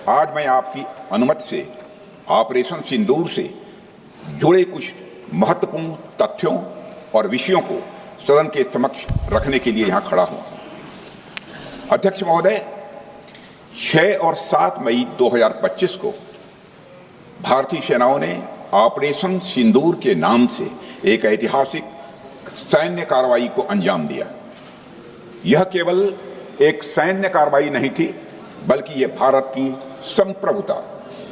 आज मैं आपकी अनुमति से ऑपरेशन सिंदूर से जुड़े कुछ महत्वपूर्ण तथ्यों और विषयों को सदन के समक्ष रखने के लिए यहां खड़ा हूं। अध्यक्ष महोदय, 6 और 7 मई 2025 को भारतीय सेनाओं ने ऑपरेशन सिंदूर के नाम से एक ऐतिहासिक सैन्य कार्रवाई को अंजाम दिया। यह केवल एक सैन्य कार्रवाई नहीं थी, बल्कि यह भारत की संप्रभुता,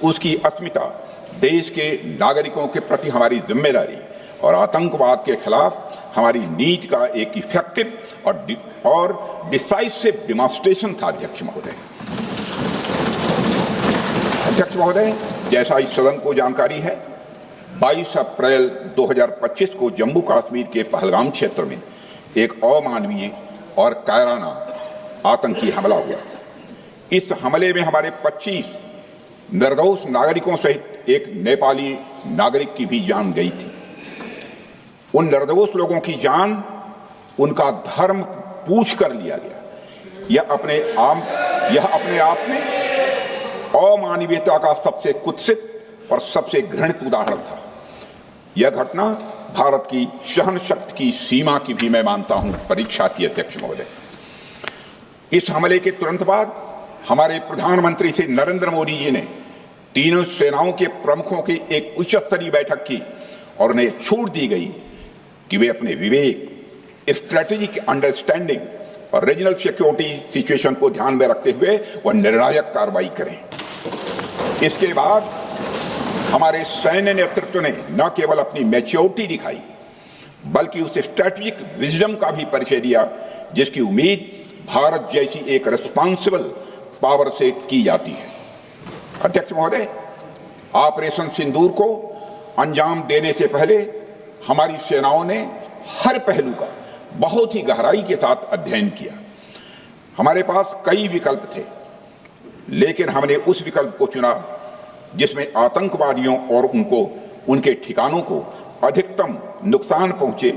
उसकी अस्मिता, देश के नागरिकों के प्रति हमारी जिम्मेदारी और आतंकवाद के खिलाफ हमारी नीति का एक इफेक्टिव और डिसाइसिव डेमोन्स्ट्रेशन था। अध्यक्ष महोदय, जैसा इस सदन को जानकारी है, 22 अप्रैल 2025 को जम्मू कश्मीर के पहलगाम क्षेत्र में एक अमानवीय और कायराना आतंकी हमला हुआ। इस हमले में हमारे 25 निर्दोष नागरिकों सहित एक नेपाली नागरिक की भी जान गई थी। उन निर्दोष लोगों की जान उनका धर्म पूछ कर लिया गया। यह अपने आप में अमानवीयता का सबसे कुत्सित और सबसे घृणित उदाहरण था। यह घटना भारत की सहन शक्ति की सीमा की भी मैं मानता हूं परीक्षा की। अध्यक्ष महोदय, इस हमले के तुरंत बाद हमारे प्रधानमंत्री श्री नरेंद्र मोदी जी ने तीनों सेनाओं के प्रमुखों की एक उच्च स्तरीय बैठक की और उन्हें छूट दी गई कि वे अपने विवेक, स्ट्रेटेजिक अंडरस्टैंडिंग और रीजनल सिक्योरिटी सिचुएशन को ध्यान में रखते हुए वह निर्णायक कार्रवाई करें। इसके बाद हमारे सैन्य नेतृत्व ने न केवल अपनी मैच्योरिटी दिखाई, बल्कि उस स्ट्रेटेजिक विजडम का भी परिचय दिया जिसकी उम्मीद भारत जैसी एक रिस्पॉन्सिबल पावर से की जाती है। अध्यक्ष महोदय, ऑपरेशन सिंदूर को अंजाम देने से पहले हमारी सेनाओं ने हर पहलू का बहुत ही गहराई के साथ अध्ययन किया। हमारे पास कई विकल्प थे, लेकिन हमने उस विकल्प को चुना जिसमें आतंकवादियों और उनके ठिकानों को अधिकतम नुकसान पहुंचे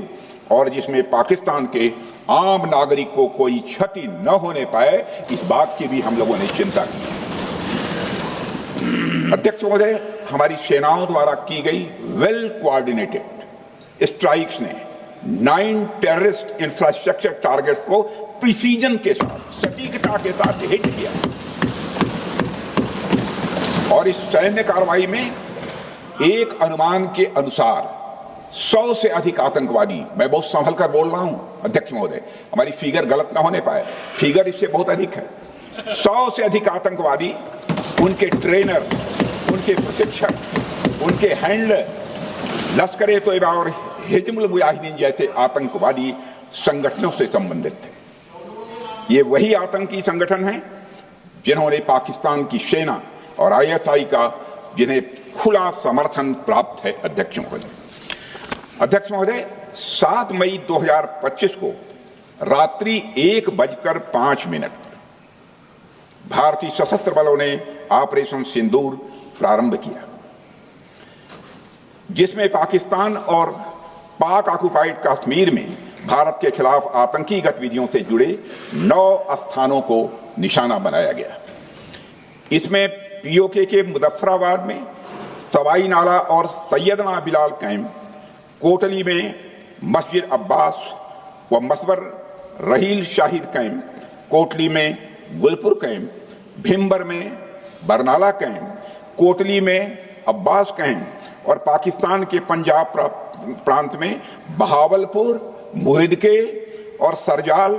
और जिसमें पाकिस्तान के आम नागरिक को कोई क्षति न होने पाए, इस बात की भी हम लोगों ने चिंता की। अध्यक्ष महोदय, हमारी सेनाओं द्वारा की गई वेल कोऑर्डिनेटेड स्ट्राइक्स ने 9 टेररिस्ट इंफ्रास्ट्रक्चर टारगेट्स को प्रिसीजन के साथ, सटीकता के साथ हिट किया और इस सैन्य कार्रवाई में एक अनुमान के अनुसार 100 से अधिक आतंकवादी, मैं बहुत संभल कर बोल रहा हूं अध्यक्ष महोदय, हमारी फिगर गलत ना होने पाए, फिगर इससे बहुत अधिक है। 100 से अधिक आतंकवादी, उनके ट्रेनर, उनके प्रशिक्षक, उनके हैंडलर, लश्कर-ए तोयबा और हिजबुल मुजाहिदीन जैसे आतंकवादी संगठनों से संबंधित थे। ये वही आतंकी संगठन हैं जिन्होंने पाकिस्तान की सेना और ISI का जिन्हें खुला समर्थन प्राप्त है। अध्यक्ष महोदय, 7 मई 2025 को रात्रि 1:05 भारतीय सशस्त्र बलों ने ऑपरेशन सिंदूर प्रारंभ किया, जिसमें पाकिस्तान और पाक ऑक्युपाइड कश्मीर में भारत के खिलाफ आतंकी गतिविधियों से जुड़े 9 स्थानों को निशाना बनाया गया। इसमें POK के मुजफ्फराबाद में सवाई नाला और सैयदना बिलाल कैंप, कोटली में मस्जिद अब्बास व मसबर रहील शाहिद कैंप, कोटली में गुलपुर कैंप, भिम्बर में बरनाला कैंप, कोटली में अब्बास कैंप और पाकिस्तान के पंजाब प्रांत में बहावलपुर, मुहिदके और सरजाल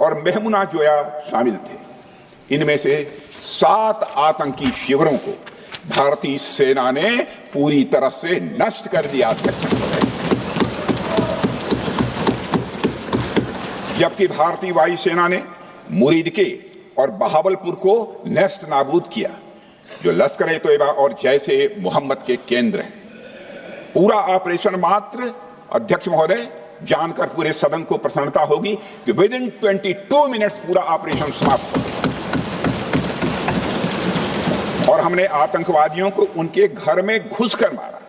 और मेहमुना जोया शामिल थे। इनमें से 7 आतंकी शिविरों को भारतीय सेना ने पूरी तरह से नष्ट कर दिया, जबकि भारतीय वायुसेना ने मुरीदके और बहावलपुर को नेस्त नाबूद किया, जो लश्कर-ए तोयबा और जैशे मोहम्मद के केंद्र हैं। पूरा ऑपरेशन मात्र, अध्यक्ष महोदय, जानकर पूरे सदन को प्रसन्नता होगी कि विदिन 22 मिनट्स पूरा ऑपरेशन समाप्त हो गया और हमने आतंकवादियों को उनके घर में घुसकर मारा।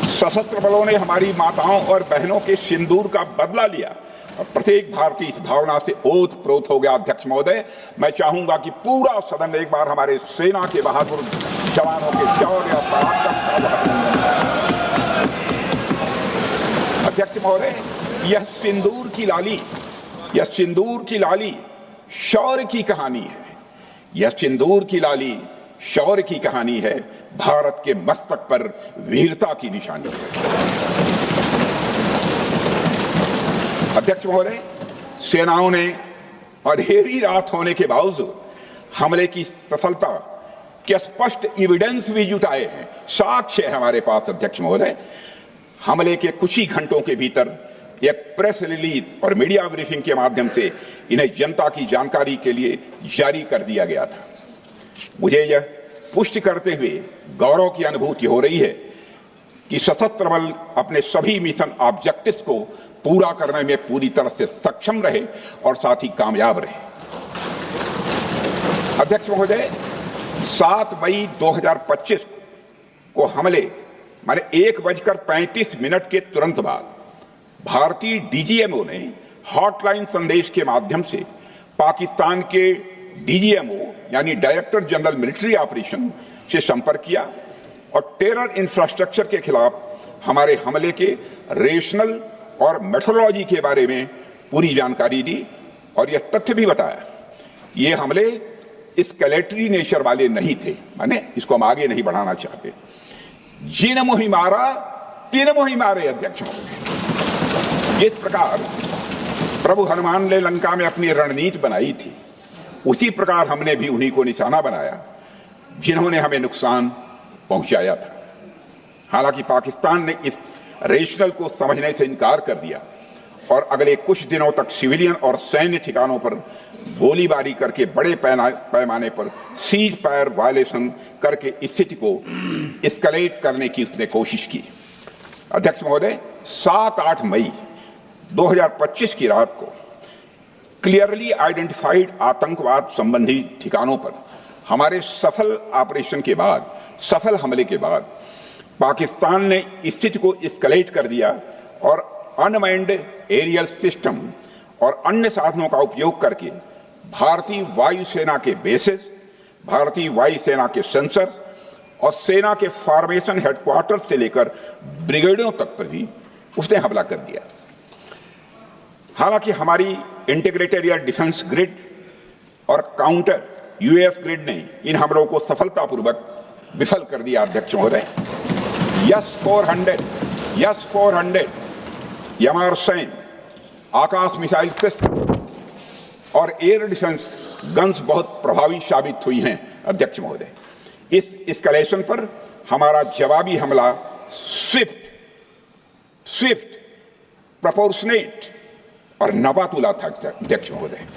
सशस्त्र बलों ने हमारी माताओं और बहनों के सिंदूर का बदला लिया प्रत्येक भारतीय इस भावना से ओत-प्रोत हो गया। अध्यक्ष महोदय, मैं चाहूंगा कि पूरा सदन एक बार हमारे सेना के बहादुर जवानों के शौर्य और पराक्रम का अभिनंदन करे। अध्यक्ष महोदय, यह सिंदूर की लाली शौर्य की कहानी है। यह सिंदूर की लाली शौर्य की कहानी है, भारत के मस्तक पर वीरता की निशानी है। अध्यक्ष महोदय, सेनाओं ने अंधेरी रात होने के बावजूद हमले की सफलता के स्पष्ट एविडेंस भी जुटाए हैं, साक्ष्य है हमारे पास। अध्यक्ष महोदय, हमले के कुछ ही घंटों के भीतर एक प्रेस रिलीज और मीडिया ब्रीफिंग के माध्यम से इन्हें जनता की जानकारी के लिए जारी कर दिया गया था। मुझे यह पुष्टि करते हुए गौरव की अनुभूति हो रही है कि सशस्त्र बल अपने सभी मिशन ऑब्जेक्टिव्स को पूरा करने में पूरी तरह से सक्षम रहे और साथ ही कामयाब रहे। अध्यक्ष महोदय, 7 मई 2025 को हमले माने 1:35 के तुरंत बाद भारतीय डीजीएमओ ने हॉटलाइन संदेश के माध्यम से पाकिस्तान के डीजीएमओ यानी डायरेक्टर जनरल मिलिट्री ऑपरेशन से संपर्क किया और टेरर इंफ्रास्ट्रक्चर के खिलाफ हमारे हमले के रेशनल और मेथोडोलॉजी के बारे में पूरी जानकारी दी और यह तथ्य भी बताया ये हमले एस्केलेटरी नेचर वाले नहीं थे, माने इसको हम आगे नहीं बढ़ाना चाहते। जिन मुहि मारा तिन मुहि मारे। अध्यक्ष महोदय, जिस प्रकार प्रभु हनुमान ने लंका में अपनी रणनीति बनाई थी, उसी प्रकार हमने भी उन्हीं को निशाना बनाया जिन्होंने हमें नुकसान पहुंचाया था। हालांकि पाकिस्तान ने इस रेशनल को समझने से इनकार कर दिया और अगले कुछ दिनों तक सिविलियन और सैन्य ठिकानों पर गोलीबारी करके बड़े पैमाने पर सीज फायर वायलेशन करके स्थिति को एस्केलेट करने की उसने कोशिश की। अध्यक्ष महोदय, 7-8 मई 2025 की रात को क्लियरली आइडेंटिफाइड आतंकवाद संबंधी ठिकानों पर हमारे सफल ऑपरेशन के बाद, सफल हमले के बाद पाकिस्तान ने स्थिति को एस्केलेट कर दिया और अनमैन्ड एरियल सिस्टम और अन्य साधनों का उपयोग करके भारतीय वायुसेना के बेसेस, भारतीय वायुसेना के सेंसर्स और सेना के फॉर्मेशन हेडक्वार्टर से लेकर ब्रिगेडों तक पर भी उसने हमला कर दिया। हालांकि हमारी इंटीग्रेटेड एयर डिफेंस ग्रिड और काउंटर यूएस ग्रिड ने इन हमलों को सफलतापूर्वक विफल कर दिया। अध्यक्ष महोदय, यस 400 यमारसैन आकाश मिसाइल सिस्टम और एयर डिफेंस गन्स बहुत प्रभावी साबित हुई हैं। अध्यक्ष महोदय, इस एस्केलेशन पर हमारा जवाबी हमला स्विफ्ट, प्रोपोर्शनेट और नबातुला था। अध्यक्ष महोदय,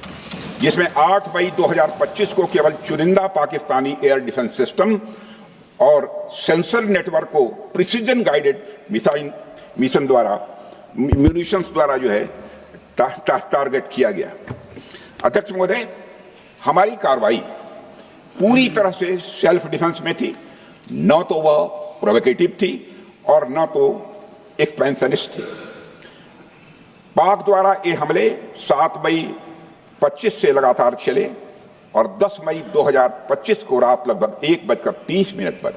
जिसमें 8 मई 2025 को केवल चुनिंदा पाकिस्तानी एयर डिफेंस सिस्टम और सेंसर नेटवर्क को प्रिसीजन गाइडेड मिशन द्वारा म्यूनिशंस द्वारा जो है टारगेट किया गया। अध्यक्ष महोदय, हमारी कार्रवाई पूरी तरह से सेल्फ डिफेंस में थी, न तो वह प्रोवोकेटिव थी और न तो एक्सपेंशनिस्ट थी। पाक द्वारा ये हमले 7 मई 25 से लगातार चले और 10 मई 2025 को रात लगभग 1:30 पर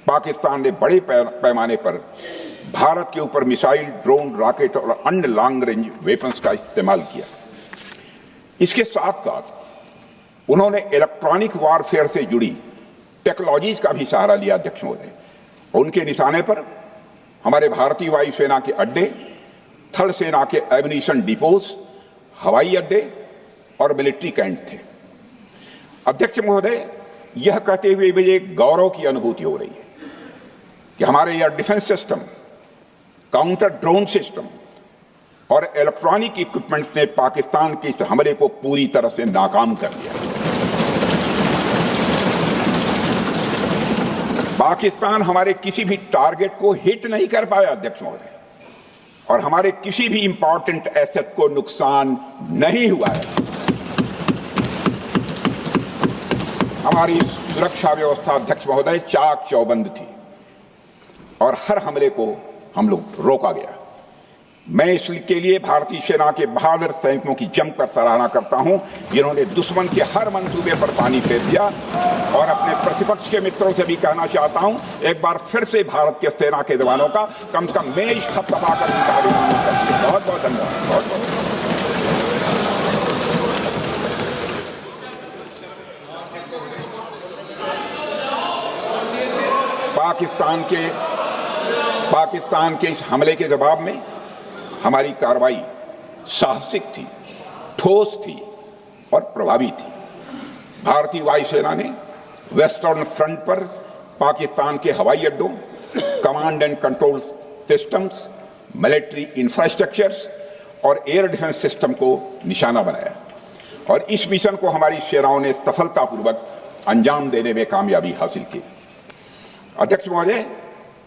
पाकिस्तान ने बड़े पैमाने पर भारत के ऊपर मिसाइल, ड्रोन, रॉकेट और अन्य लॉन्ग रेंज वेपन्स का इस्तेमाल किया। इसके साथ साथ उन्होंने इलेक्ट्रॉनिक वारफेयर से जुड़ी टेक्नोलॉजीज का भी सहारा लिया। अध्यक्ष महोदय, उनके निशाने पर हमारे भारतीय वायुसेना के अड्डे, थल सेना के एम्यूनिशन डिपोज, हवाई अड्डे और मिलिट्री कैंट थे। अध्यक्ष महोदय, यह कहते हुए मुझे गौरव की अनुभूति हो रही है कि हमारे air defence system, counter drone system और इलेक्ट्रॉनिक इक्विपमेंट्स ने पाकिस्तान के इस हमले को पूरी तरह से नाकाम कर दिया। पाकिस्तान हमारे किसी भी टारगेट को हिट नहीं कर पाया। अध्यक्ष महोदय, और हमारे किसी भी इंपॉर्टेंट एसेट को नुकसान नहीं हुआ है। हमारी सुरक्षा व्यवस्था अध्यक्ष महोदय चाक चौबंद थी और हर हमले को हम लोग रोका गया। मैं इसके लिए भारतीय सेना के बहादुर सैनिकों की जमकर सराहना करता हूं, जिन्होंने दुश्मन के हर मंसूबे पर पानी फेर दिया। और अपने प्रतिपक्ष के मित्रों से भी कहना चाहता हूं, एक बार फिर से भारत के सेना के जवानों का कम से कम मेज थपथपाकर उनका अभिनंदन करिए। बहुत बहुत धन्यवाद। बहुत बहुत पाकिस्तान के इस हमले के जवाब में हमारी कार्रवाई साहसिक थी, ठोस थी और प्रभावी थी। भारतीय वायुसेना ने वेस्टर्न फ्रंट पर पाकिस्तान के हवाई अड्डों, command and control systems, military infrastructures और एयर डिफेंस सिस्टम को निशाना बनाया और इस मिशन को हमारी सेनाओं ने सफलतापूर्वक अंजाम देने में कामयाबी हासिल की। अध्यक्ष महोदय,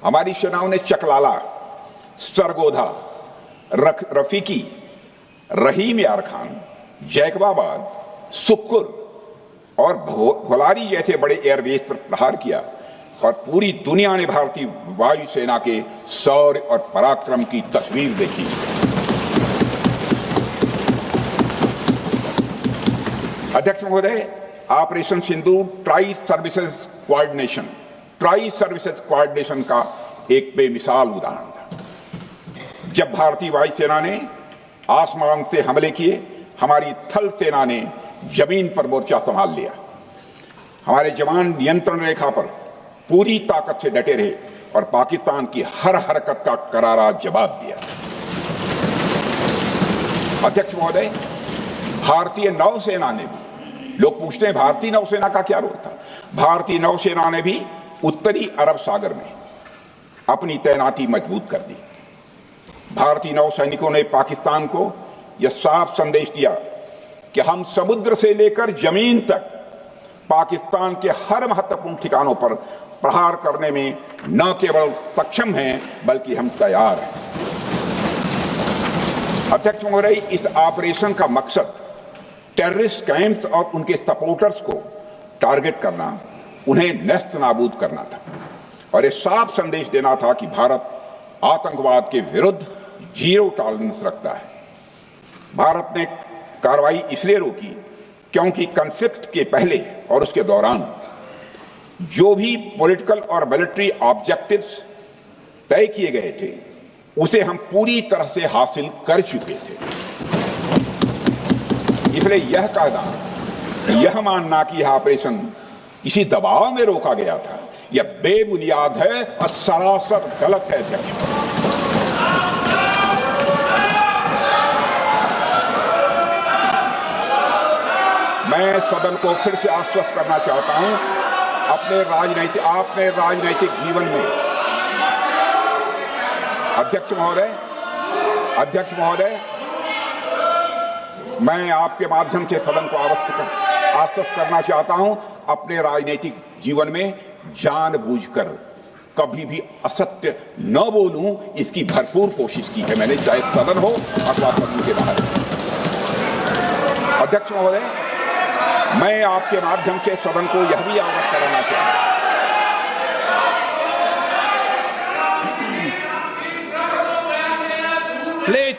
हमारी सेनाओं ने चकलाला, सरगोधा, रफीकी, रहीम यार खान, जैकबाबाद, सुक्कुर और भोलारी जैसे बड़े एयरबेस पर प्रहार किया और पूरी दुनिया ने भारतीय वायुसेना के शौर्य और पराक्रम की तस्वीर देखी। अध्यक्ष महोदय, ऑपरेशन सिंदूर ट्राई सर्विसेज कोऑर्डिनेशन का एक बेमिसाल उदाहरण था। जब भारतीय वायुसेना ने आसमान से हमले किए, हमारी थल सेना ने जमीन पर मोर्चा संभाल लिया। हमारे जवान नियंत्रण रेखा पर पूरी ताकत से डटे रहे और पाकिस्तान की हर हरकत का करारा जवाब दिया। अध्यक्ष महोदय, भारतीय नौसेना ने भी, लोग पूछते हैं भारतीय नौसेना का क्या रोल था, भारतीय नौसेना ने भी उत्तरी अरब सागर में अपनी तैनाती मजबूत कर दी। भारतीय नौसैनिकों ने पाकिस्तान को यह साफ संदेश दिया कि हम समुद्र से लेकर जमीन तक पाकिस्तान के हर महत्वपूर्ण ठिकानों पर प्रहार करने में न केवल सक्षम हैं बल्कि हम तैयार हैं। अध्यक्ष महोदय, इस ऑपरेशन का मकसद टेररिस्ट कैंप्स और उनके सपोर्टर्स को टारगेट करना, उन्हें नेस्त नाबूद करना था और यह साफ संदेश देना था कि भारत आतंकवाद के विरुद्ध जीरो टॉलरेंस रखता है। भारत ने कार्रवाई इसलिए रोकी क्योंकि कॉन्फ्लिक्ट के पहले और उसके दौरान जो भी पॉलिटिकल और मिलिट्री ऑब्जेक्टिव्स तय किए गए थे उसे हम पूरी तरह से हासिल कर चुके थे। इसलिए यह कहना, यह मानना कि यह ऑपरेशन किसी दबाव में रोका गया था, यह बेबुनियाद है और सरासर गलत है। अध्यक्ष, मैं सदन को फिर से आश्वस्त करना चाहता हूं, अपने राजनीतिक जीवन में अध्यक्ष महोदय, मैं आपके माध्यम से सदन को आश्वस्त करना चाहता हूं, अपने राजनीतिक जीवन में जानबूझकर कभी भी असत्य न बोलूं, इसकी भरपूर कोशिश की है मैंने, चाहे सदन हो अथवा सदन के बाहर। अध्यक्ष महोदय, मैं आपके माध्यम से सदन को यह भी अवगत कराना चाहता हूं, प्लीज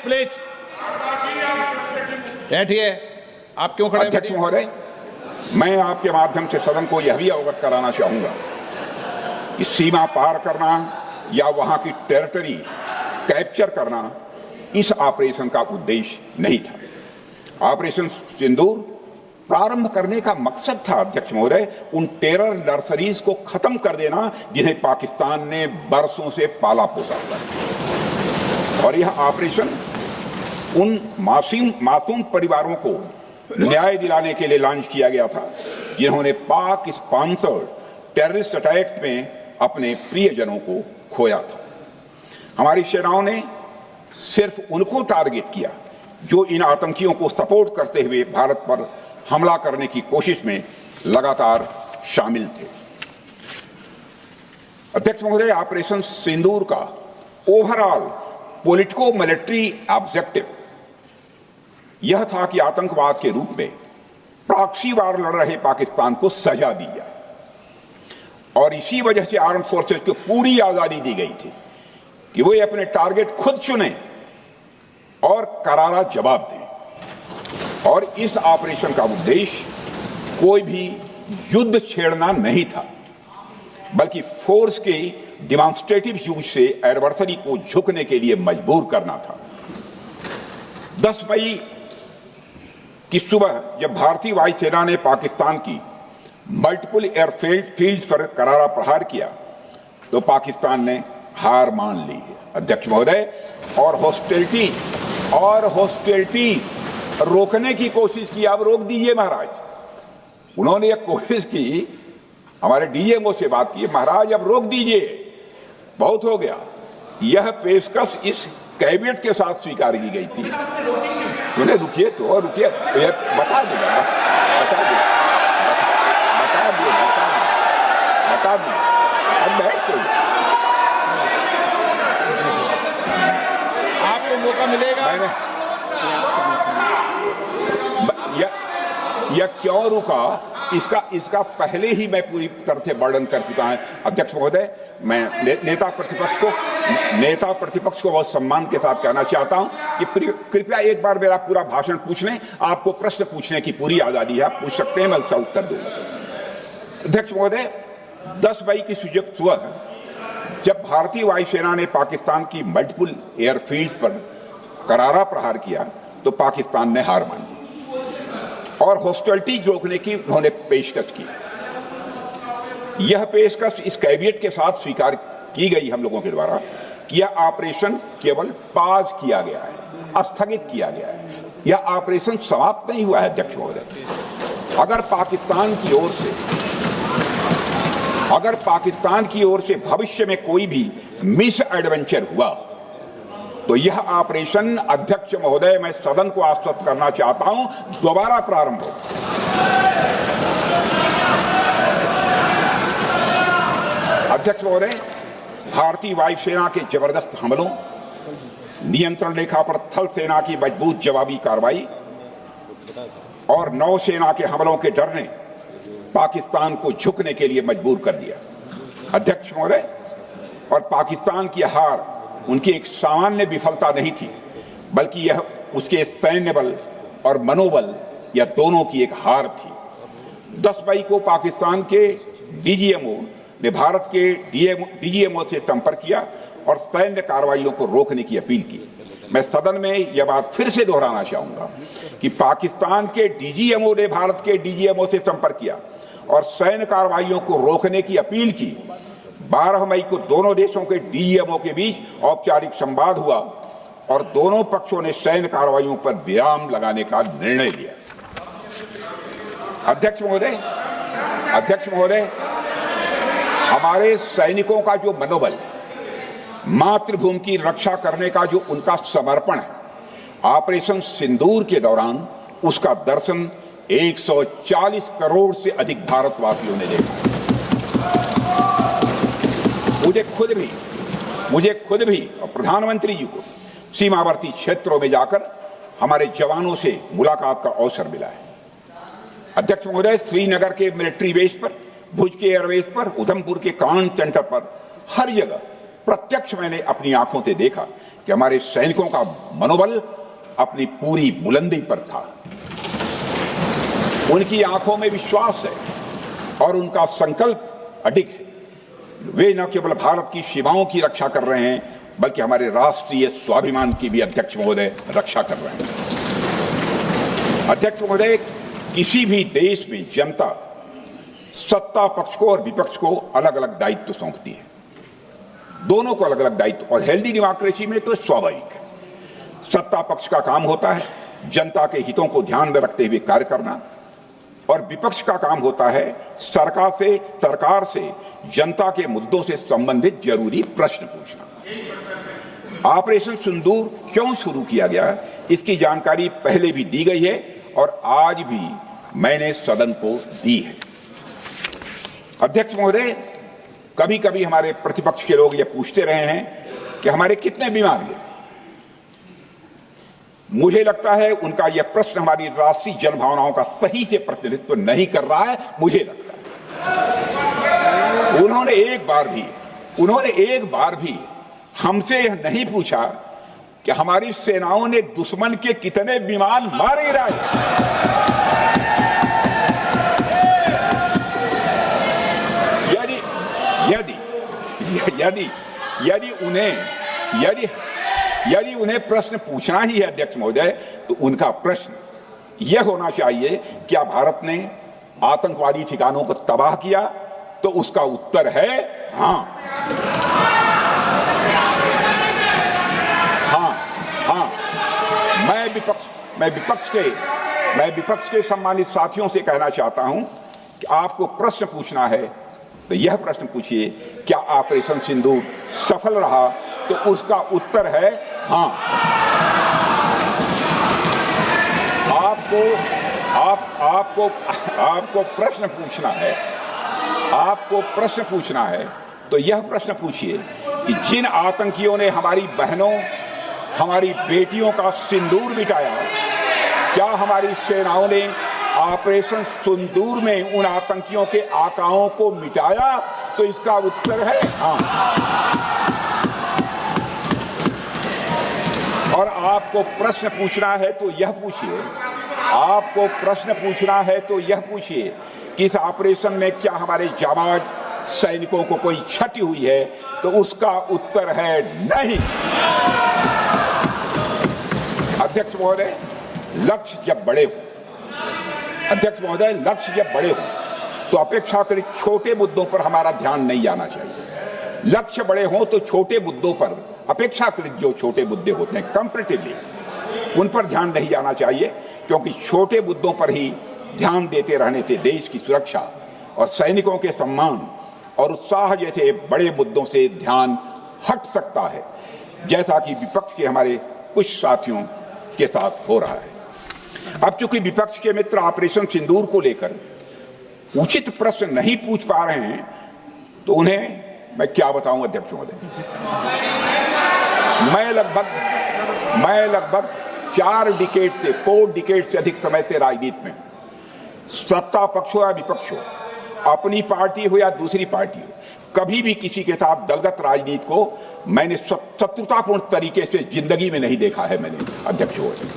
बैठिए। आप क्यों खड़े? अध्यक्ष महोदय, मैं आपके माध्यम से सदन को यह भी अवगत कराना चाहूंगा कि सीमा पार करना या वहां की टेरिटरी कैप्चर करना इस ऑपरेशन का उद्देश्य नहीं था। ऑपरेशन सिंदूर प्रारंभ करने का मकसद था अध्यक्ष महोदय, उन टेरर नर्सरीज को खत्म कर देना जिन्हें पाकिस्तान ने बरसों से पाला पोसा था। और यह ऑपरेशन उन मासूम परिवारों को न्याय दिलाने के लिए लॉन्च किया गया था जिन्होंने पाक स्पॉन्सर्ड टेररिस्ट अटैक्स में अपने प्रियजनों को खोया था। हमारी सेनाओं ने सिर्फ उनको टारगेट किया जो इन आतंकियों को सपोर्ट करते हुए भारत पर हमला करने की कोशिश में लगातार शामिल थे। अध्यक्ष महोदय, ऑपरेशन सिंदूर का ओवरऑल पॉलिटिको मिलिट्री ऑब्जेक्टिव यह था कि आतंकवाद के रूप में प्रॉक्सी वार लड़ रहे पाकिस्तान को सजा दी जाए और इसी वजह से आर्म फोर्सेस को पूरी आजादी दी गई थी कि वो अपने टारगेट खुद चुने और करारा जवाब दें। और इस ऑपरेशन का उद्देश्य कोई भी युद्ध छेड़ना नहीं था, बल्कि फोर्स के डिमॉन्स्ट्रेटिव यूज से एडवर्सरी को झुकने के लिए मजबूर करना था। 10 मई की सुबह जब भारतीय वायुसेना ने पाकिस्तान की मल्टीपल एयरफील्ड पर करारा प्रहार किया तो पाकिस्तान ने हार मान ली है अध्यक्ष महोदय, और हॉस्टिलिटी रोकने की कोशिश की। अब रोक दीजिए महाराज। उन्होंने एक कोशिश की, हमारे डीएमओ से बात की, महाराज अब रोक दीजिए, बहुत हो गया। यह पेशकश इस कैबिनेट के साथ स्वीकार की गई थी। सुने, रुकिए तो रुकिए, बता दो अब बैठ तो आपको मौका मिलेगा। यह क्यों रुका, इसका पहले ही मैं पूरी तरह से वर्णन कर चुका है अध्यक्ष महोदय। मैं नेता प्रतिपक्ष को बहुत सम्मान के साथ कहना चाहता हूं कि कृपया एक बार मेरा पूरा भाषण पूछ लें। आपको प्रश्न पूछने की पूरी आजादी है, आप पूछ सकते हैं, मैं उसका उत्तर दूंगा। अध्यक्ष महोदय, 10 मई की सुबह जब भारतीय वायुसेना ने पाकिस्तान की मल्टीपल एयरफील्ड पर करारा प्रहार किया तो पाकिस्तान ने हार मान ली और हॉस्टिलिटी रोकने की उन्होंने पेशकश की। यह पेशकश इस कैबिनेट के साथ स्वीकार की गई हम लोगों के द्वारा कि यह ऑपरेशन केवल पाज किया गया है, स्थगित किया गया है। यह ऑपरेशन समाप्त नहीं हुआ है अध्यक्ष महोदय। अगर पाकिस्तान की ओर से भविष्य में कोई भी मिस एडवेंचर हुआ तो यह ऑपरेशन अध्यक्ष महोदय, मैं सदन को आश्वस्त करना चाहता हूं, दोबारा प्रारंभ हो। अध्यक्ष महोदय, भारतीय वायुसेना के जबरदस्त हमलों, नियंत्रण रेखा पर थल सेना की मजबूत जवाबी कार्रवाई और नौसेना के हमलों के डर ने पाकिस्तान को झुकने के लिए मजबूर कर दिया अध्यक्ष महोदय। और पाकिस्तान की हार उनकी एक सामान्य विफलता नहीं थी, बल्कि यह उसके सैन्य बल और मनोबल, यह दोनों की एक हार थी। 10 मई को पाकिस्तान के डीजीएमओ ने भारत के डीजीएमओ से संपर्क किया और सैन्य कार्रवाइयों को रोकने की अपील की। मैं सदन में यह बात फिर से दोहराना चाहूंगा कि पाकिस्तान के डीजीएमओ ने भारत के डीजीएमओ से संपर्क किया और सैन्य कार्रवाइयों को रोकने की अपील की। 12 मई को दोनों देशों के डीजीएमओ के बीच औपचारिक संवाद हुआ और दोनों पक्षों ने सैन्य कार्रवाइयों पर विराम लगाने का निर्णय लिया। अध्यक्ष महोदय, हमारे सैनिकों का जो मनोबल, मातृभूमि की रक्षा करने का जो उनका समर्पण है, ऑपरेशन सिंदूर के दौरान उसका दर्शन 140 करोड़ से अधिक भारतवासियों ने देखा। मुझे खुद भी और प्रधानमंत्री जी को सीमावर्ती क्षेत्रों में जाकर हमारे जवानों से मुलाकात का अवसर मिला है। अध्यक्ष महोदय, श्रीनगर के मिलिट्री बेस पर, भुज के एयरबेस पर, उधमपुर के कमांड सेंटर पर, हर जगह प्रत्यक्ष मैंने अपनी आंखों से देखा कि हमारे सैनिकों का मनोबल अपनी पूरी बुलंदी पर था। उनकी आंखों में विश्वास है और उनका संकल्प अडिग है। वे न केवल भारत की सीमाओं की रक्षा कर रहे हैं, बल्कि हमारे राष्ट्रीय स्वाभिमान की भी अध्यक्ष महोदय रक्षा कर रहे हैं। अध्यक्ष महोदय, किसी भी देश में जनता सत्ता पक्ष को और विपक्ष को अलग अलग दायित्व सौंपती है, दोनों को अलग अलग दायित्व, और हेल्दी डेमोक्रेसी में तो स्वाभाविक है। सत्ता पक्ष का काम होता है जनता के हितों को ध्यान में रखते हुए कार्य करना, और विपक्ष का काम होता है सरकार से जनता के मुद्दों से संबंधित जरूरी प्रश्न पूछना। ऑपरेशन सिंदूर क्यों शुरू किया गया, इसकी जानकारी पहले भी दी गई है और आज भी मैंने सदन को दी है। अध्यक्ष महोदय, कभी कभी हमारे प्रतिपक्ष के लोग ये पूछते रहे हैं कि हमारे कितने विमान गिरे। मुझे लगता है उनका यह प्रश्न हमारी राष्ट्रीय जनभावनाओं का सही से प्रतिनिधित्व नहीं कर रहा है। मुझे लगता है उन्होंने एक बार भी हमसे यह नहीं पूछा कि हमारी सेनाओं ने दुश्मन के कितने विमान मार गिराए। यदि उन्हें प्रश्न पूछना ही है अध्यक्ष महोदय, तो उनका प्रश्न यह होना चाहिए, क्या भारत ने आतंकवादी ठिकानों को तबाह किया? तो उसका उत्तर है हाँ। मैं विपक्ष के सम्मानित साथियों से कहना चाहता हूं कि आपको प्रश्न पूछना है तो यह प्रश्न पूछिए, क्या ऑपरेशन सिंदूर सफल रहा? तो उसका उत्तर है हाँ। आपको प्रश्न पूछना है तो यह प्रश्न पूछिए कि जिन आतंकियों ने हमारी बहनों, हमारी बेटियों का सिंदूर मिटाया, क्या हमारी सेनाओं ने ऑपरेशन सिंदूर में उन आतंकियों के आकाओं को मिटाया? तो इसका उत्तर है हाँ। और आपको प्रश्न पूछना है तो यह पूछिए कि इस ऑपरेशन में क्या हमारे जाबाज सैनिकों को कोई क्षति हुई है? तो उसका उत्तर है नहीं। अध्यक्ष महोदय, लक्ष्य जब बड़े हो तो अपेक्षाकृत छोटे मुद्दों पर हमारा ध्यान नहीं जाना चाहिए। लक्ष्य बड़े हों तो छोटे मुद्दों पर, अपेक्षाकृत जो छोटे मुद्दे होते हैं कंपैरेटिवली, उन पर ध्यान नहीं जाना चाहिए, क्योंकि छोटे मुद्दों पर ही ध्यान देते रहने से देश की सुरक्षा और सैनिकों के सम्मान और उत्साह जैसे बड़े मुद्दों से ध्यान हट सकता है, जैसा कि विपक्ष के हमारे कुछ साथियों के साथ हो रहा है। अब चूंकि विपक्ष के मित्र ऑपरेशन सिंदूर को लेकर उचित प्रश्न नहीं पूछ पा रहे हैं, तो उन्हें मैं क्या बताऊं अध्यक्ष महोदय। मैं लगभग 4 डिकेड से अधिक समय से राजनीति में, सत्ता पक्ष हो या विपक्ष हो, अपनी पार्टी हो या दूसरी पार्टी हो, कभी भी किसी के साथ दलगत राजनीति को मैंने शत्रुतापूर्ण तरीके से जिंदगी में नहीं देखा है मैंने अध्यक्ष महोदय।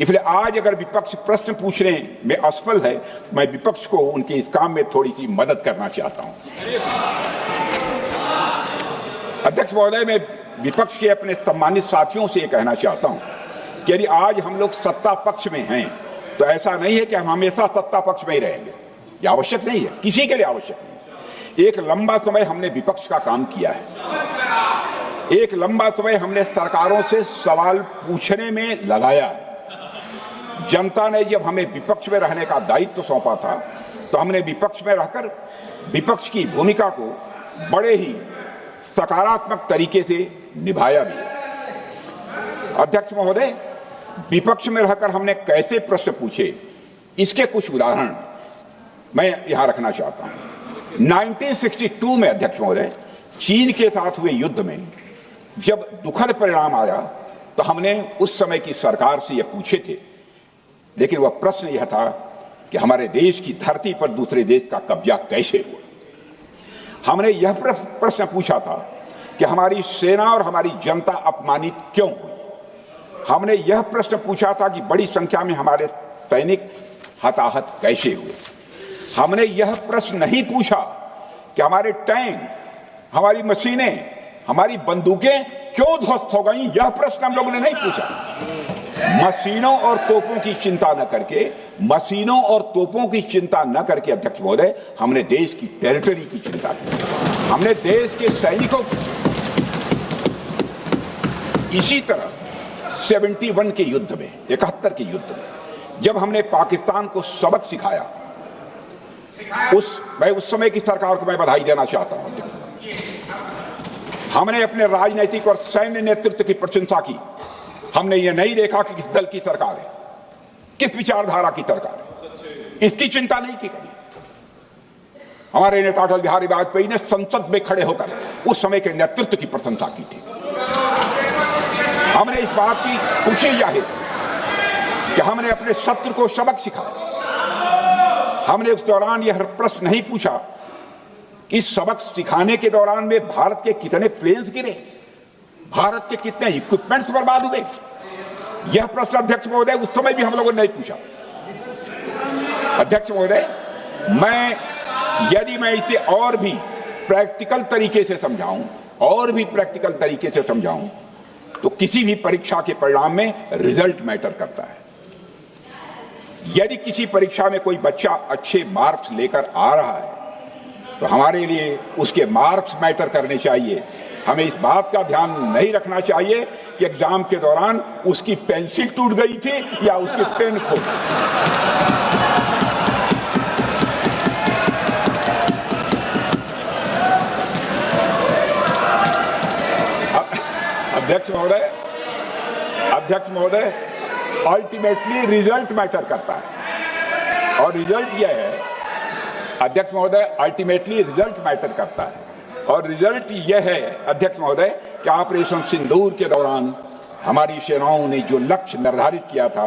इसलिए आज अगर विपक्ष प्रश्न पूछने में असफल है, मैं विपक्ष को उनके इस काम में थोड़ी सी मदद करना चाहता हूं। अध्यक्ष महोदय, मैं विपक्ष के अपने सम्मानित साथियों से यह कहना चाहता हूं कि यदि आज हम लोग सत्ता पक्ष में हैं, तो ऐसा नहीं है कि हम हमेशा सत्ता पक्ष में ही रहेंगे। यह आवश्यक नहीं है, किसी के लिए आवश्यक नहीं। एक लंबा समय हमने विपक्ष का काम किया है, एक लंबा समय हमने सरकारों से सवाल पूछने में लगाया है। जनता ने जब हमें विपक्ष में रहने का दायित्व सौंपा था, तो हमने विपक्ष में रहकर विपक्ष की भूमिका को बड़े ही सकारात्मक तरीके से निभाया भी। अध्यक्ष महोदय, विपक्ष में रहकर हमने कैसे प्रश्न पूछे, इसके कुछ उदाहरण मैं यहां रखना चाहता हूं। 1962 में अध्यक्ष महोदय, चीन के साथ हुए युद्ध में जब दुखद परिणाम आया, तो हमने उस समय की सरकार से यह पूछे थे, लेकिन वह प्रश्न यह था कि हमारे देश की धरती पर दूसरे देश का कब्जा कैसे हुआ। हमने यह प्रश्न पूछा था कि हमारी सेना और हमारी जनता अपमानित क्यों हुई। हमने यह प्रश्न पूछा था कि बड़ी संख्या में हमारे सैनिक हताहत कैसे हुए। हमने यह प्रश्न नहीं पूछा कि हमारे टैंक, हमारी मशीनें, हमारी बंदूकें क्यों ध्वस्त हो गई। यह प्रश्न हम लोगों ने नहीं पूछा। मशीनों और तोपों की चिंता न करके अध्यक्ष महोदय, हमने देश की टेरिटरी की चिंता की, हमने देश के सैनिकों की। इसी तरह 71 के युद्ध में, 71 के युद्ध में जब हमने पाकिस्तान को सबक सिखाया, मैं उस समय की सरकार को मैं बधाई देना चाहता हूं। हमने अपने राजनीतिक और सैन्य नेतृत्व की प्रशंसा की। हमने ये नहीं देखा कि किस दल की सरकार है, किस विचारधारा की सरकार है, इसकी चिंता नहीं की कभी। हमारे नेता अटल बिहारी वाजपेयी ने संसद में खड़े होकर उस समय के नेतृत्व की प्रशंसा की थी। हमने इस बात की खुशी जाहिर कि हमने अपने शत्रु को सबक सिखाया। हमने उस दौरान यह प्रश्न नहीं पूछा कि सबक सिखाने के दौरान में भारत के कितने प्लेन्स गिरे, भारत के कितने इक्विपमेंट्स बर्बाद हुए, यह प्रश्न अध्यक्ष महोदय उस समय भी हम लोगों ने नहीं पूछा। अध्यक्ष महोदय, यदि मैं इसे और भी प्रैक्टिकल तरीके से समझाऊं तो किसी भी परीक्षा के परिणाम में रिजल्ट मैटर करता है। यदि किसी परीक्षा में कोई बच्चा अच्छे मार्क्स लेकर आ रहा है तो हमारे लिए उसके मार्क्स मैटर करने चाहिए। हमें इस बात का ध्यान नहीं रखना चाहिए कि एग्जाम के दौरान उसकी पेंसिल टूट गई थी या उसकी पेन खो गई। अध्यक्ष महोदय, अल्टीमेटली रिजल्ट मैटर करता है और रिजल्ट यह है, अध्यक्ष महोदय, अल्टीमेटली रिजल्ट मैटर करता है और रिजल्ट यह है अध्यक्ष महोदय कि ऑपरेशन सिंदूर के दौरान हमारी सेनाओं ने जो लक्ष्य निर्धारित किया था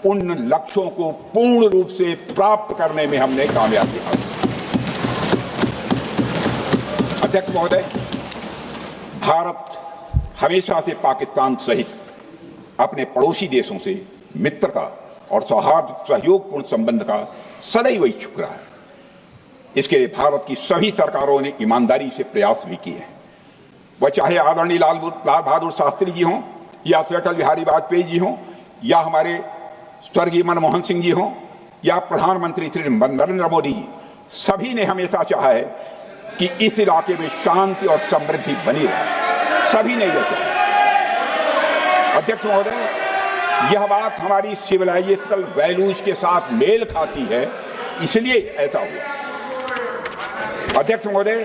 उन लक्ष्यों को पूर्ण रूप से प्राप्त करने में हमने कामयाबी हासिल की। अध्यक्ष महोदय, भारत हमेशा से पाकिस्तान सहित अपने पड़ोसी देशों से मित्रता और सौहार्द सहयोगपूर्ण संबंध का सदैव इच्छुक रहा है। इसके लिए भारत की सभी सरकारों ने ईमानदारी से प्रयास भी किए हैं। वह चाहे आदरणीय लाल बहादुर शास्त्री जी हों या अटल बिहारी वाजपेयी जी हों या हमारे स्वर्गीय मनमोहन सिंह जी हों या प्रधानमंत्री श्री नरेंद्र मोदी जी, सभी ने हमेशा चाहा है कि इस इलाके में शांति और समृद्धि बनी रहे। सभी ने यह चाहा। अध्यक्ष महोदय, यह बात हमारी सिविलाइजेशनल वैल्यूज के साथ मेल खाती है, इसलिए ऐसा हुआ। अध्यक्ष महोदय,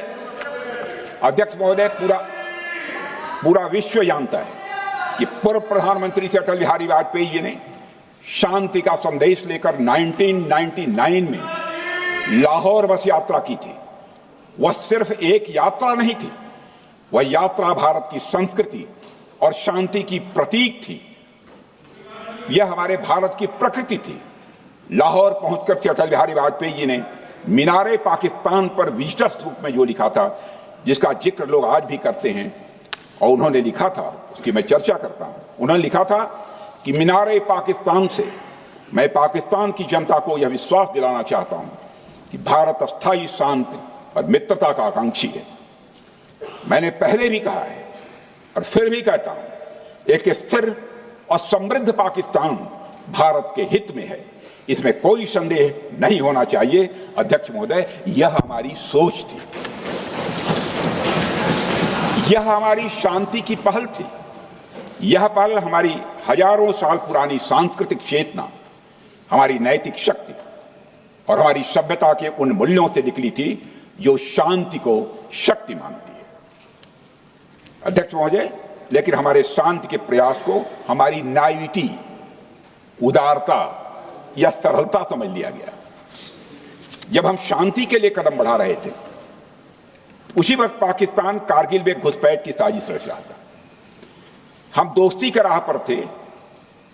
पूरा विश्व जानता है कि पूर्व प्रधानमंत्री से अटल बिहारी वाजपेयी जी ने शांति का संदेश लेकर 1999 में लाहौर बस यात्रा की थी। वह सिर्फ एक यात्रा नहीं थी, वह यात्रा भारत की संस्कृति और शांति की प्रतीक थी। यह हमारे भारत की प्रकृति थी। लाहौर पहुंचकर अटल बिहारी वाजपेयी जी ने मीनारे पाकिस्तान पर विजिटर्स रूप में जो लिखा था, जिसका जिक्र लोग आज भी करते हैं, और उन्होंने लिखा था, उसकी मैं चर्चा करता हूं। उन्होंने लिखा था कि मीनारे पाकिस्तान से मैं पाकिस्तान की जनता को यह विश्वास दिलाना चाहता हूं कि भारत अस्थायी शांति और मित्रता का आकांक्षी है। मैंने पहले भी कहा है और फिर भी कहता हूं, एक स्थिर और समृद्ध पाकिस्तान भारत के हित में है, इसमें कोई संदेह नहीं होना चाहिए। अध्यक्ष महोदय, यह हमारी सोच थी, यह हमारी शांति की पहल थी। यह पहल हमारी हजारों साल पुरानी सांस्कृतिक चेतना, हमारी नैतिक शक्ति और हमारी सभ्यता के उन मूल्यों से निकली थी जो शांति को शक्ति मानती है। अध्यक्ष महोदय, लेकिन हमारे शांति के प्रयास को हमारी नाइविटी, उदारता या सरलता समझ लिया गया। जब हम शांति के लिए कदम बढ़ा रहे थे, उसी वक्त पाकिस्तान कारगिल में घुसपैठ की साजिश रच रहा था। हम दोस्ती के राह पर थे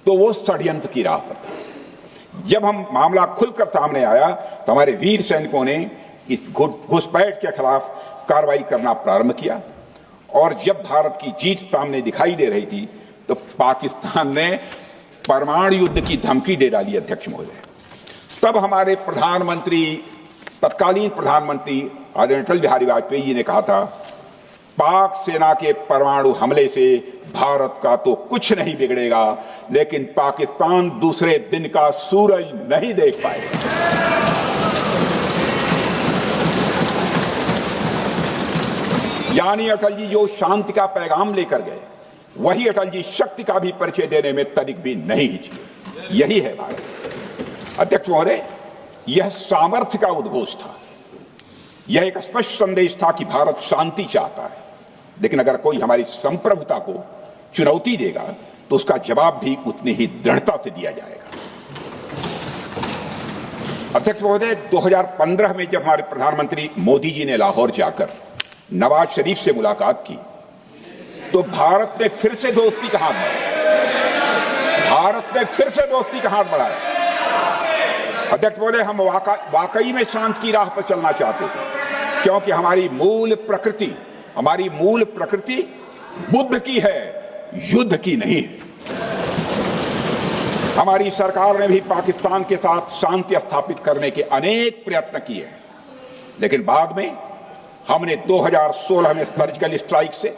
तो वो षड्यंत्र की राह पर था। जब हम मामला खुलकर सामने आया तो हमारे वीर सैनिकों ने इस घुसपैठ के खिलाफ कार्रवाई करना प्रारंभ किया, और जब भारत की जीत सामने दिखाई दे रही थी तो पाकिस्तान ने परमाणु युद्ध की धमकी दे डाली। अध्यक्ष महोदय, तब हमारे तत्कालीन प्रधानमंत्री आदरणीय अटल बिहारी वाजपेयी जी ने कहा था, पाक सेना के परमाणु हमले से भारत का तो कुछ नहीं बिगड़ेगा, लेकिन पाकिस्तान दूसरे दिन का सूरज नहीं देख पाएगा। यानी अटल जी जो शांति का पैगाम लेकर गए, वही अटल जी शक्ति का भी परिचय देने में तनिक भी नहीं हिचके। यही है भारत। अध्यक्ष महोदय, यह सामर्थ्य का उद्घोष था। यह एक स्पष्ट संदेश था कि भारत शांति चाहता है, लेकिन अगर कोई हमारी संप्रभुता को चुनौती देगा तो उसका जवाब भी उतनी ही दृढ़ता से दिया जाएगा। अध्यक्ष महोदय, 2015 में जब हमारे प्रधानमंत्री मोदी जी ने लाहौर जाकर नवाज शरीफ से मुलाकात की तो भारत ने फिर से दोस्ती का हाथ बढ़ाया। अध्यक्ष महोदय, हम वाकई में शांति की राह पर चलना चाहते थे, क्योंकि हमारी मूल प्रकृति बुद्ध की है, युद्ध की नहीं है। हमारी सरकार ने भी पाकिस्तान के साथ शांति स्थापित करने के अनेक प्रयत्न किए हैं, लेकिन बाद में हमने 2016 में सर्जिकल स्ट्राइक से,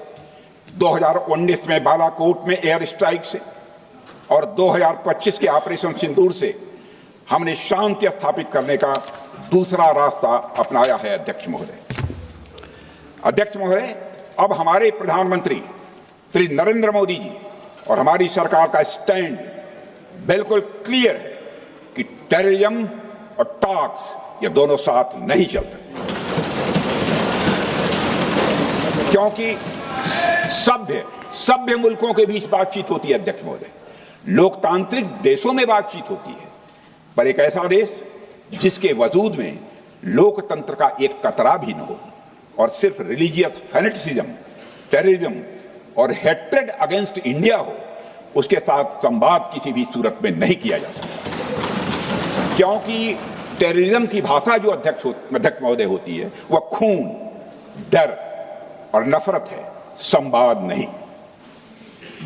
2019 में बालाकोट में एयर स्ट्राइक से और 2025 के ऑपरेशन सिंदूर से हमने शांति स्थापित करने का दूसरा रास्ता अपनाया है। अध्यक्ष महोदय, अब हमारे प्रधानमंत्री श्री नरेंद्र मोदी जी और हमारी सरकार का स्टैंड बिल्कुल क्लियर है कि टेररिज्म और टॉक्स ये दोनों साथ नहीं चलते, क्योंकि सभ्य मुल्कों के बीच बातचीत होती है। अध्यक्ष महोदय, लोकतांत्रिक देशों में बातचीत होती है, पर एक ऐसा देश जिसके वजूद में लोकतंत्र का एक कतरा भी न हो और सिर्फ रिलीजियस फैनेटिसिज्म, टेररिज्म और हेट्रेड अगेंस्ट इंडिया हो, उसके साथ संवाद किसी भी सूरत में नहीं किया जा सकता, क्योंकि टेररिज्म की भाषा जो अध्यक्ष महोदय होती है वह खून, डर और नफरत है, संवाद नहीं।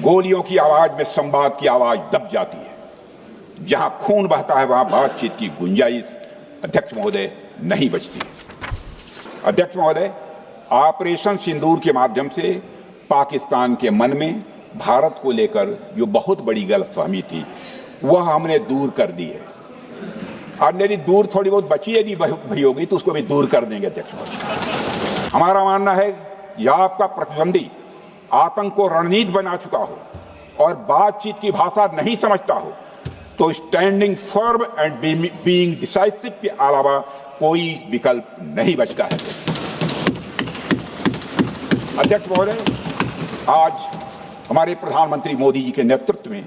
गोलियों की आवाज में संवाद की आवाज दब जाती है। जहां खून बहता है वहां बातचीत की गुंजाइश अध्यक्ष महोदय नहीं बचती। अध्यक्ष महोदय, ऑपरेशन सिंदूर के माध्यम से पाकिस्तान के मन में भारत को लेकर जो बहुत बड़ी गलतफहमी थी वह हमने दूर कर दी है। और मेरी दूर थोड़ी बहुत बची यदि भई होगी तो उसको भी दूर कर देंगे। अध्यक्ष महोदय, हमारा मानना है यह आपका प्रतिद्वंदी आतंक को रणनीति बना चुका हो और बातचीत की भाषा नहीं समझता हो तो standing firm and being decisive के अलावा कोई विकल्प नहीं बचता है। अध्यक्ष महोदय, आज हमारे प्रधानमंत्री मोदी जी के नेतृत्व में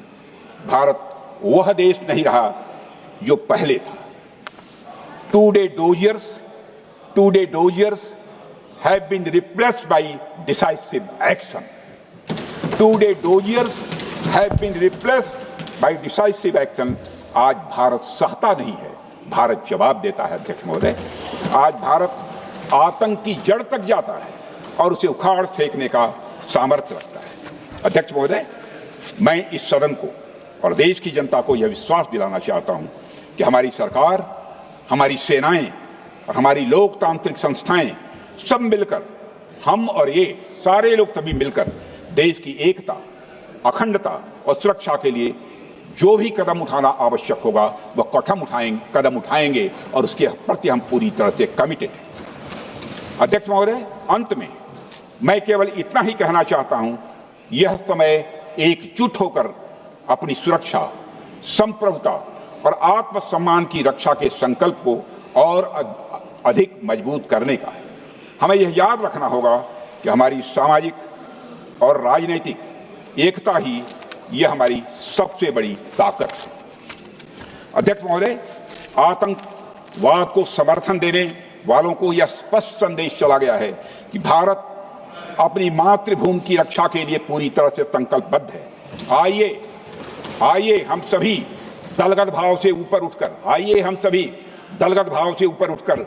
भारत वह देश नहीं रहा जो पहले था। Today dossiers have been replaced by decisive action. Two-day doziers have been replaced by decisive action. आज भारत सहता नहीं है, भारत जवाब देता है। अध्यक्ष महोदय, आज भारत आतंक की जड़ तक जाता है और उसे उखाड़ फेंकने का सामर्थ्य रखता है। अध्यक्ष महोदय, मैं इस सदन को और देश की जनता को यह विश्वास दिलाना चाहता हूं कि हमारी सरकार, हमारी सेनाएं और हमारी लोकतांत्रिक संस्थाएं सब मिलकर, हम और ये सारे लोग सभी मिलकर देश की एकता, अखंडता और सुरक्षा के लिए जो भी कदम उठाना आवश्यक होगा वह कदम उठाएंगे और उसके प्रति हम पूरी तरह से कमिटेड हैं। अध्यक्ष महोदय, अंत में मैं केवल इतना ही कहना चाहता हूं, यह समय एकजुट होकर अपनी सुरक्षा, संप्रभुता और आत्मसम्मान की रक्षा के संकल्प को और अधिक मजबूत करने का है। हमें यह याद रखना होगा कि हमारी सामाजिक और राजनीतिक एकता ही यह हमारी सबसे बड़ी ताकत है। अध्यक्ष महोदय, आतंकवाद को समर्थन देने वालों को यह स्पष्ट संदेश चला गया है कि भारत अपनी मातृभूमि की रक्षा के लिए पूरी तरह से संकल्पबद्ध है। आइए हम सभी दलगत भाव से ऊपर उठकर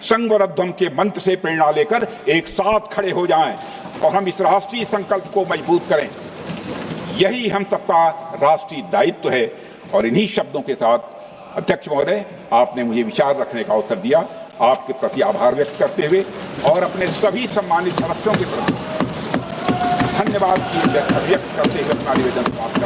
संघवरध्वम के मंत्र से प्रेरणा लेकर एक साथ खड़े हो जाएं और हम इस राष्ट्रीय संकल्प को मजबूत करें। यही हम सबका राष्ट्रीय दायित्व है। और इन्हीं शब्दों के साथ अध्यक्ष महोदय, आपने मुझे विचार रखने का अवसर दिया, आपके प्रति आभार व्यक्त करते हुए और अपने सभी सम्मानित सदस्यों के प्रति धन्यवाद व्यक्त करते हुए अपना निवेदन समाप्त